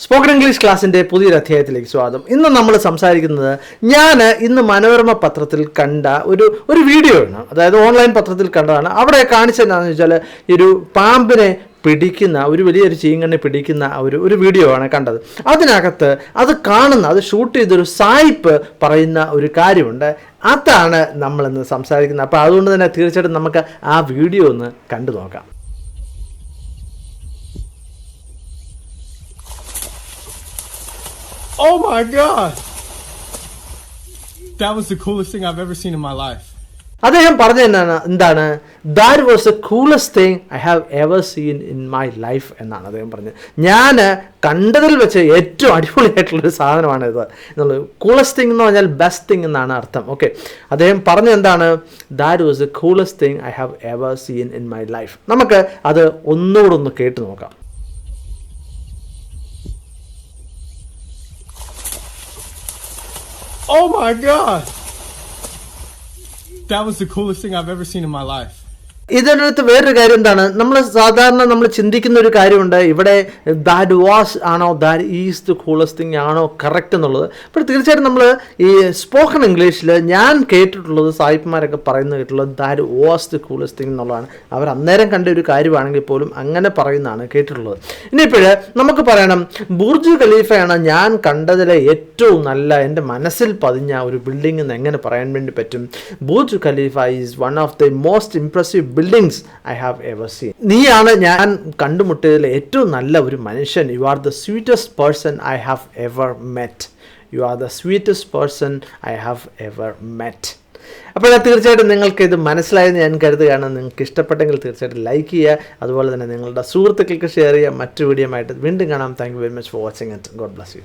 Spoken English ക്ലാസ്സിൻ്റെ പുതിയൊരു അധ്യായത്തിലേക്ക് സ്വാഗതം. ഇന്ന് നമ്മൾ സംസാരിക്കുന്നത് ഇന്ന് മനോരമ പത്രത്തിൽ കണ്ട ഒരു വീഡിയോ ആണ്. അതായത് ഓൺലൈൻ പത്രത്തിൽ കണ്ടതാണ്. അവിടെ കാണിച്ചതെന്താണെന്ന് വെച്ചാൽ ഒരു പാമ്പിനെ പിടിക്കുന്ന വലിയൊരു ചീങ്കണ്ണി പിടിക്കുന്ന ഒരു വീഡിയോ ആണ് കണ്ടത്. അതിനകത്ത് അത് ഷൂട്ട് ചെയ്തൊരു സായിപ്പ് പറയുന്ന ഒരു കാര്യമുണ്ട്. അതാണ് നമ്മളിന്ന് സംസാരിക്കുന്നത്. അപ്പോൾ അതുകൊണ്ട് തന്നെ തീർച്ചയായിട്ടും നമുക്ക് ആ വീഡിയോ ഒന്ന് കണ്ടു നോക്കാം. Oh my God! That was the coolest thing I've ever seen in my life. അദ്ദേഹം പറഞ്ഞ എന്താണ് that was the coolest thing I have ever seen in my life എന്നാണ് അദ്ദേഹം പറഞ്ഞത്. ഞാൻ കണ്ടതിൽ വെച്ച് ഏറ്റവും അടിപൊളിയായിട്ടുള്ളൊരു സാധനമാണിത് എന്നുള്ളത്. കൂളസ്റ്റ് തിങ് എന്ന് പറഞ്ഞാൽ ബെസ്റ്റ് തിങ് എന്നാണ് അർത്ഥം. ഓക്കെ, അദ്ദേഹം പറഞ്ഞ എന്താണ് that was the coolest thing I have ever seen in my life. നമുക്ക് അത് ഒന്നുകൂടെ ഒന്ന് കേട്ട് നോക്കാം. Oh my God! That was the coolest thing I've ever seen in my life. ഇതിനകത്ത് വേറൊരു കാര്യം എന്താണ്, നമ്മൾ ചിന്തിക്കുന്ന ഒരു കാര്യമുണ്ട്, ഇവിടെ ദാറ്റ് വാസ് ആണോ that is the coolest thing ആണോ കറക്റ്റ് എന്നുള്ളത്. അപ്പോൾ തീർച്ചയായിട്ടും നമ്മൾ ഈ സ്പോക്കൺ ഇംഗ്ലീഷിൽ ഞാൻ കേട്ടിട്ടുള്ളത്, സായിപ്പന്മാരൊക്കെ പറയുന്നത് കേട്ടിട്ടുള്ളത് that was the coolest thing എന്നുള്ളതാണ്. അവർ അന്നേരം കണ്ട ഒരു കാര്യമാണെങ്കിൽ പോലും അങ്ങനെ പറയുന്നതാണ് കേട്ടിട്ടുള്ളത്. ഇനിയിപ്പോൾ നമുക്ക് പറയണം, ബുർജ് ഖലീഫയാണ് ഞാൻ കണ്ടതിലെ ഏറ്റവും നല്ല, എൻ്റെ മനസ്സിൽ പതിഞ്ഞ ഒരു ബിൽഡിംഗ് എന്ന് എങ്ങനെ പറയാൻ വേണ്ടി പറ്റും? Burj Khalifa is one of the most impressive buildings I have ever seen. നീയാണ് ഞാൻ കണ്ടുമുട്ടിയതിലെ ഏറ്റവും നല്ല ഒരു മനുഷ്യൻ. You are the sweetest person I have ever met. You are the sweetest person I have ever met. അപ്പോൾ തീർച്ചയായിട്ടും നിങ്ങൾക്ക് ഇത് മനസ്സിലായെന്ന് ഞാൻ കരുതുകയാണ്. നിങ്ങൾക്ക് ഇഷ്ടപ്പെട്ടെങ്കിൽ തീർച്ചയായിട്ടും ലൈക്ക് ചെയ്യുക. അതുപോലെ തന്നെ നിങ്ങളുടെ സുഹൃത്തുക്കൾക്ക് ഷെയർ ചെയ്യുക. മറ്റു വീഡിയോ ആയിട്ട് വീണ്ടും കാണാം. Thank you very much for watching it. God bless you.